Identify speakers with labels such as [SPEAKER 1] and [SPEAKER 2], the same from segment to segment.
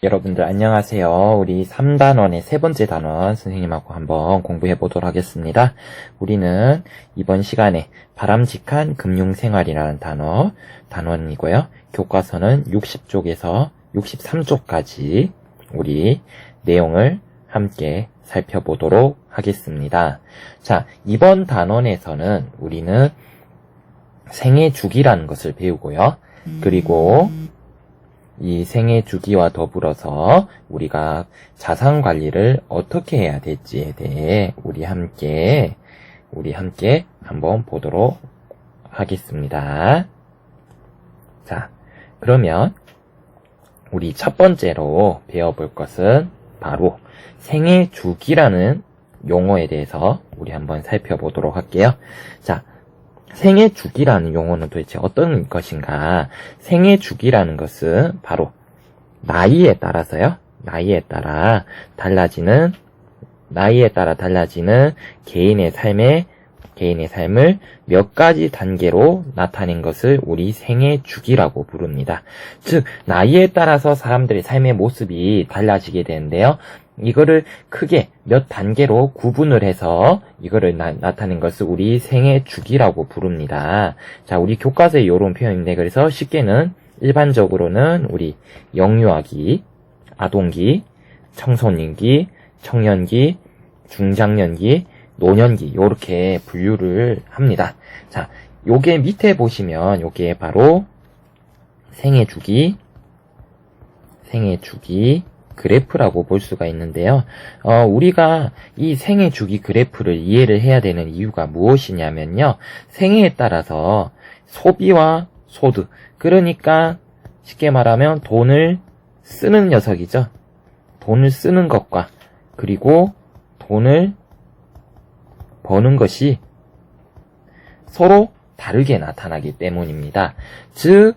[SPEAKER 1] 여러분들 안녕하세요. 우리 3단원의 세 번째 단원 선생님하고 한번 공부해 보도록 하겠습니다. 우리는 이번 시간에 바람직한 금융생활이라는 단원이고요. 교과서는 60쪽에서 63쪽까지 우리 내용을 함께 살펴보도록 하겠습니다. 자, 이번 단원에서는 우리는 생애 주기라는 것을 배우고요. 그리고 이 생애 주기와 더불어서 우리가 자산 관리를 어떻게 해야 될지에 대해 우리 함께 한번 보도록 하겠습니다. 자, 그러면 우리 첫 번째로 배워볼 것은 바로 생애 주기라는 용어에 대해서 우리 한번 살펴보도록 할게요. 자, 생애 주기라는 용어는 도대체 어떤 것인가? 생애 주기라는 것은 바로 나이에 따라 달라지는 개인의 삶을 몇 가지 단계로 나타낸 것을 우리 생애 주기라고 부릅니다. 즉, 나이에 따라서 사람들의 삶의 모습이 달라지게 되는데요. 이거를 크게 몇 단계로 구분을 해서 이거를 나타낸 것을 우리 생애 주기라고 부릅니다. 자, 우리 교과서에 이런 표현인데, 그래서 쉽게는 일반적으로는 우리 영유아기, 아동기, 청소년기, 청년기, 중장년기, 노년기 이렇게 분류를 합니다. 자, 요게 밑에 보시면 요게 바로 생애 주기 그래프라고 볼 수가 있는데요. 우리가 이 생애 주기 그래프를 이해를 해야 되는 이유가 무엇이냐면요. 생애에 따라서 소비와 소득, 그러니까 쉽게 말하면 돈을 쓰는 녀석이죠. 돈을 쓰는 것과 그리고 돈을 버는 것이 서로 다르게 나타나기 때문입니다. 즉,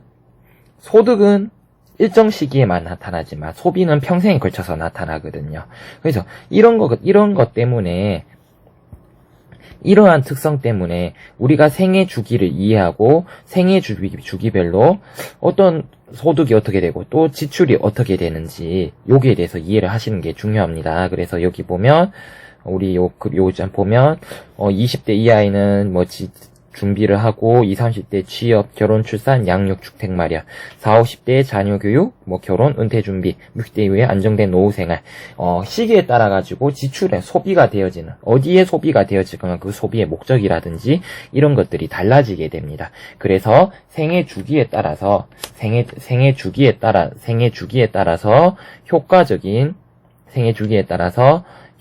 [SPEAKER 1] 소득은 일정 시기에만 나타나지만 소비는 평생에 걸쳐서 나타나거든요. 그래서 이런 것 때문에, 이러한 특성 때문에 우리가 생애 주기를 이해하고 생애 주기별로 어떤 소득이 어떻게 되고 또 지출이 어떻게 되는지 여기에 대해서 이해를 하시는 게 중요합니다. 그래서 여기 보면 우리 요점 보면 20대 이하에는 준비를 하고 20, 30대 취업, 결혼, 출산, 양육, 주택 마련, 40, 50대 자녀 교육, 결혼, 은퇴 준비, 60대 이후에 안정된 노후 생활. 시기에 따라 가지고 지출에 소비가 되어지는, 어디에 소비가 되어지거나 그 소비의 목적이라든지 이런 것들이 달라지게 됩니다. 그래서 생애 주기에 따라서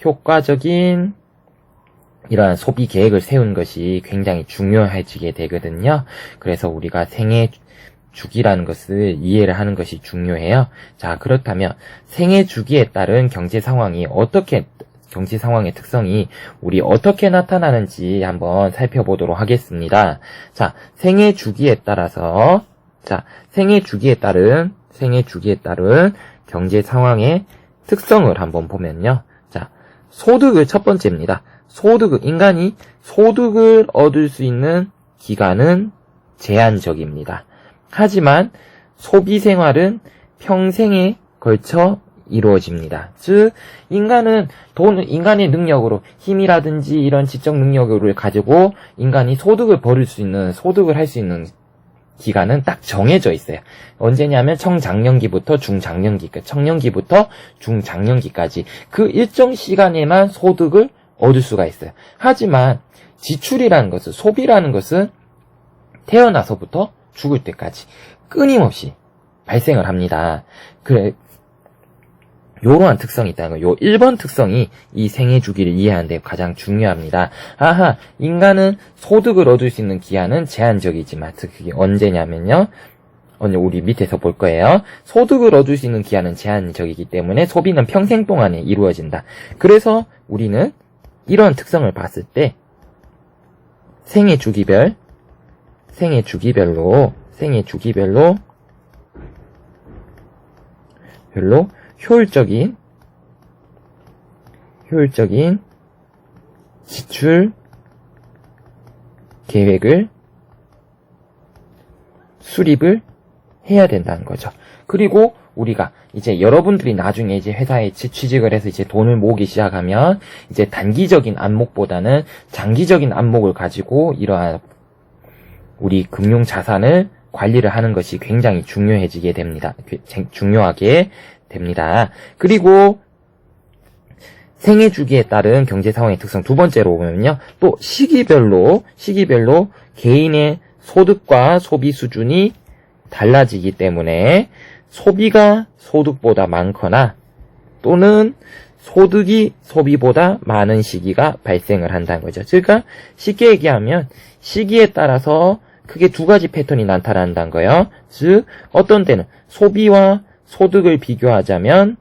[SPEAKER 1] 효과적인 이러한 소비 계획을 세우는 것이 굉장히 중요해지게 되거든요. 그래서 우리가 생애 주기라는 것을 이해를 하는 것이 중요해요. 자, 그렇다면 생애 주기에 따른 경제 상황의 특성이 우리 어떻게 나타나는지 한번 살펴보도록 하겠습니다. 자, 생애 주기에 따른 경제 상황의 특성을 한번 보면요. 자, 소득을 첫 번째입니다. 인간이 소득을 얻을 수 있는 기간은 제한적입니다. 하지만 소비 생활은 평생에 걸쳐 이루어집니다. 즉, 인간의 능력으로, 힘이라든지 이런 지적 능력을 가지고 인간이 소득을 할 수 있는 기간은 딱 정해져 있어요. 언제냐면 청장년기부터 중장년기까지 그 일정 시간에만 소득을 얻을 수가 있어요. 하지만 지출이라는 것은, 소비라는 것은 태어나서부터 죽을 때까지 끊임없이 발생을 합니다. 요러한 특성이 있다는 거예요. 요 1번 특성이 이 생애 주기를 이해하는 데 가장 중요합니다. 인간은 소득을 얻을 수 있는 기한은 제한적이지만, 즉 그게 언제냐면요. 우리 밑에서 볼 거예요. 소득을 얻을 수 있는 기한은 제한적이기 때문에 소비는 평생 동안에 이루어진다. 그래서 우리는 이런 특성을 봤을 때 생애 주기별로 효율적인 지출 계획을 수립을 해야 된다는 거죠. 그리고 우리가 이제 여러분들이 나중에 이제 회사에 취직을 해서 이제 돈을 모으기 시작하면 이제 단기적인 안목보다는 장기적인 안목을 가지고 이러한 우리 금융 자산을 관리를 하는 것이 굉장히 중요해지게 됩니다. 중요하게 됩니다. 그리고 생애 주기에 따른 경제 상황의 특성 두 번째로 보면요. 또 시기별로 개인의 소득과 소비 수준이 달라지기 때문에 소비가 소득보다 많거나 또는 소득이 소비보다 많은 시기가 발생을 한다는 거죠. 그러니까 쉽게 얘기하면 시기에 따라서 크게 두 가지 패턴이 나타난다는 거예요. 즉 어떤 때는 소비와 소득을 비교하자면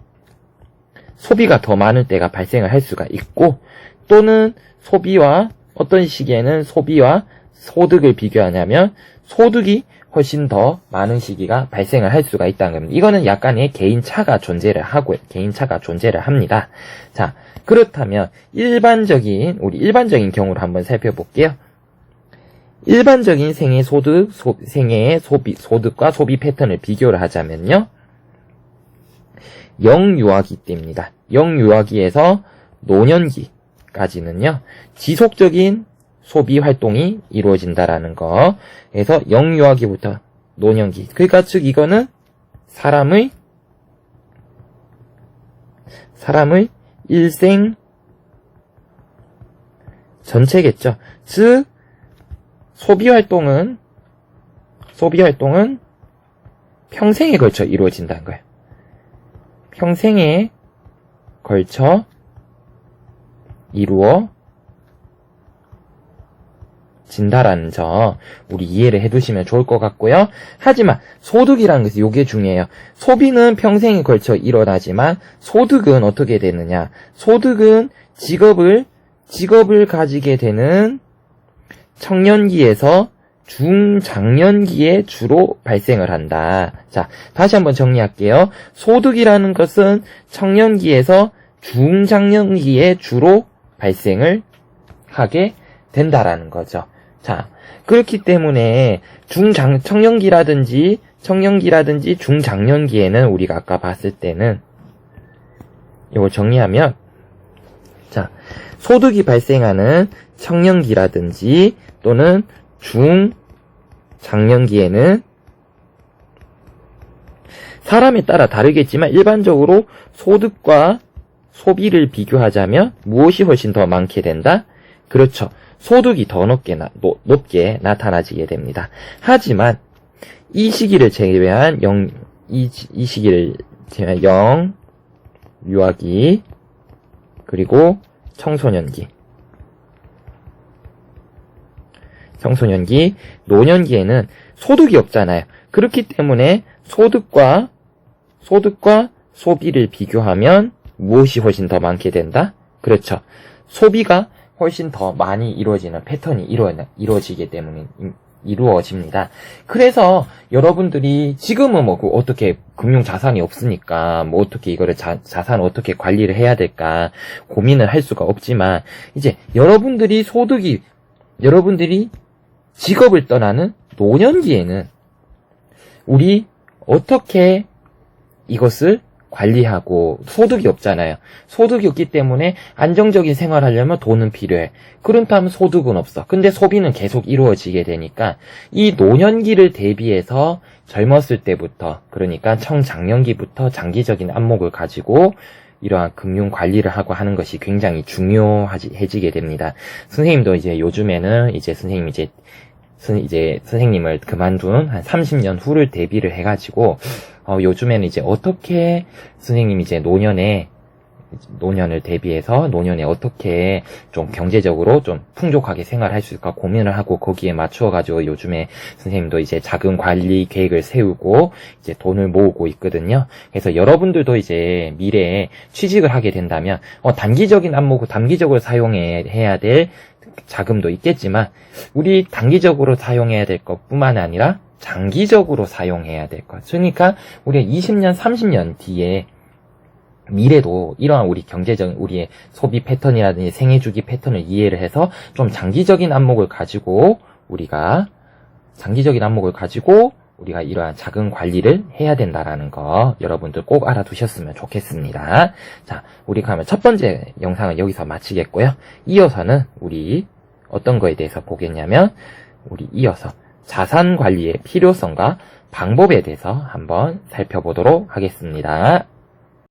[SPEAKER 1] 소비가 더 많을 때가 발생을 할 수가 있고 또는 소비와 어떤 시기에는 소비와 소득을 비교하냐면 소득이 훨씬 더 많은 시기가 발생을 할 수가 있다는 겁니다. 이거는 약간의 개인차가 존재를 합니다. 자, 그렇다면 우리 일반적인 경우를 한번 살펴볼게요. 일반적인 생애 생애의 소득과 소비 패턴을 비교를 하자면요. 영유아기 때입니다. 영유아기에서 노년기까지는요, 지속적인 소비 활동이 이루어진다라는 거. 그래서 영유아기부터 노년기. 그러니까 즉 이거는 사람의 일생 전체겠죠. 즉 소비 활동은 평생에 걸쳐 이루어진다는 거예요. 평생에 걸쳐 이루어진다라는 점 우리 이해를 해두시면 좋을 것 같고요. 하지만 소득이라는 것이 이게 중요해요. 소비는 평생에 걸쳐 일어나지만 소득은 어떻게 되느냐? 소득은 직업을 가지게 되는 청년기에서 중장년기에 주로 발생을 한다. 자, 다시 한번 정리할게요. 소득이라는 것은 청년기에서 중장년기에 주로 발생을 하게 된다라는 거죠. 자, 그렇기 때문에 청년기라든지 중장년기에는 우리가 아까 봤을 때는 이걸 정리하면 자, 소득이 발생하는 청년기라든지 또는 중장년기에는 사람에 따라 다르겠지만 일반적으로 소득과 소비를 비교하자면 무엇이 훨씬 더 많게 된다? 그렇죠. 소득이 더 높게 나타나지게 됩니다. 하지만 이 시기를 제외한 영유아기 그리고 청소년기, 노년기에는 소득이 없잖아요. 그렇기 때문에 소득과 소비를 비교하면 무엇이 훨씬 더 많게 된다? 그렇죠. 소비가 훨씬 더 많이 이루어지는 패턴이 이루어지기 때문에 이루어집니다. 그래서 여러분들이 지금은 어떻게 금융 자산이 없으니까 어떻게 이거를 자산을 어떻게 관리를 해야 될까 고민을 할 수가 없지만 이제 여러분들이 직업을 떠나는 노년기에는 우리 어떻게 이것을 관리하고 소득이 없잖아요. 소득이 없기 때문에 안정적인 생활을 하려면 돈은 필요해. 그렇다면 소득은 없어. 근데 소비는 계속 이루어지게 되니까 이 노년기를 대비해서 젊었을 때부터 그러니까 청장년기부터 장기적인 안목을 가지고 이러한 금융 관리를 하고 하는 것이 굉장히 중요해지게 됩니다. 선생님도 이제 요즘에는 선생님을 그만둔 한 30년 후를 대비를 해가지고 요즘에는 이제 어떻게 선생님이 이제 노년을 대비해서 노년에 어떻게 좀 경제적으로 좀 풍족하게 생활할 수 있을까 고민을 하고 거기에 맞추어가지고 요즘에 선생님도 이제 자금 관리 계획을 세우고 이제 돈을 모으고 있거든요. 그래서 여러분들도 이제 미래에 취직을 하게 된다면 단기적인 안목을 단기적으로 사용해야 될 자금도 있겠지만 우리 단기적으로 사용해야 될 것뿐만 아니라 장기적으로 사용해야 될 것. 그러니까 우리가 20년, 30년 뒤에 미래도 이러한 우리의 소비 패턴이라든지 생애 주기 패턴을 이해를 해서 좀 장기적인 안목을 가지고 우리가 이러한 자금 관리를 해야 된다라는 거 여러분들 꼭 알아두셨으면 좋겠습니다. 자, 우리 그러면 첫 번째 영상은 여기서 마치겠고요. 이어서는 우리 어떤 거에 대해서 보겠냐면 우리 이어서 자산 관리의 필요성과 방법에 대해서 한번 살펴보도록 하겠습니다.